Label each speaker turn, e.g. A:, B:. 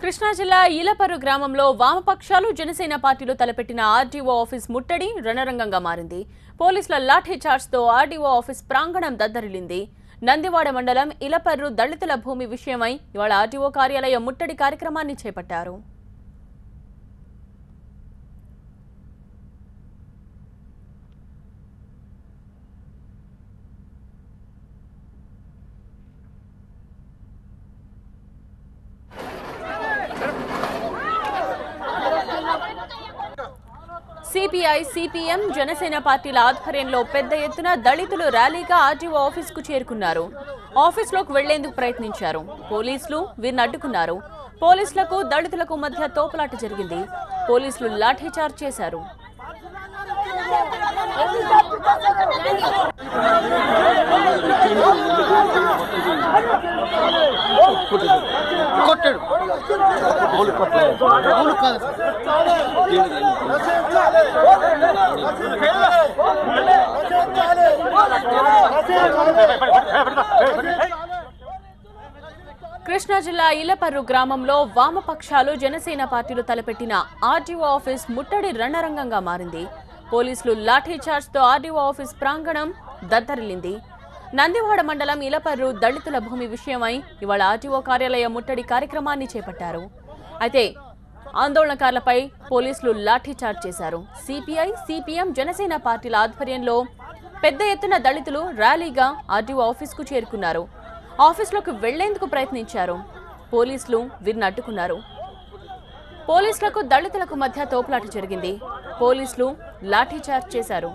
A: కృష్ణా జిల్లా ఈలపర్రు గ్రామంలో వామపక్షాలు జనసేన పార్టీలు తలపెట్టిన ఆర్డీఓ ఆఫీస్ ముట్టడి రణరంగంగా మారింది. పోలీసుల లాఠీ చార్జ్తో ఆర్డీఓ ఆఫీస్ ప్రాంగణం దద్దరిల్లింది. నందివాడ మండలం ఈలపర్రు దళితుల భూమి విషయమై ఇవాళ ఆర్డీఓ కార్యాలయం ముట్టడి కార్యక్రమాన్ని చేపట్టారు. సిపిఐ, సిపిఎం, జనసేన పార్టీల ఆధ్వర్యంలో పెద్ద ఎత్తున దళితులు ర్యాలీగా ఆర్డీఓ ఆఫీసుకు చేరుకున్నారు. ఆఫీసులోకి వెళ్లేందుకు ప్రయత్నించారు. పోలీసులు వీరిని అడ్డుకున్నారు. పోలీసులకు దళితులకు మధ్య తోపులాట జరిగింది. పోలీసులు లాఠీచార్జ్ చేశారు. కృష్ణా జిల్లా ఈలపర్రు గ్రామంలో వామపక్షాలు జనసేన పార్టీలు తలపెట్టిన ఆర్డీఓ ఆఫీస్ ముట్టడి రణరంగంగా మారింది. పోలీసులు లాఠీచార్జ్తో ఆర్డీఓ ఆఫీస్ ప్రాంగణం దద్దరిల్లింది. నందివాడ మండలం ఈలపర్రు దళితుల భూమి విషయమై ఇవాళ ఆర్డీఓ కార్యాలయం ముట్టడి కార్యక్రమాన్ని చేపట్టారు. అయితే ఆందోళనకారులపై పోలీసులు లాఠీచార్జ్ చేశారు. సిపిఐ, సిపిఎం, జనసేన పార్టీల ఆధ్వర్యంలో పెద్ద ఎత్తున దళితులు ర్యాలీగా ఆర్డీఓ ఆఫీసుకు చేరుకున్నారు. ఆఫీసులోకి వెళ్లేందుకు ప్రయత్నించారు. పోలీసులు వీరిని అడ్డుకున్నారు. పోలీసులకు దళితులకు మధ్య తోపులాట జరిగింది. పోలీసులు లాఠీచార్జ్ చేశారు.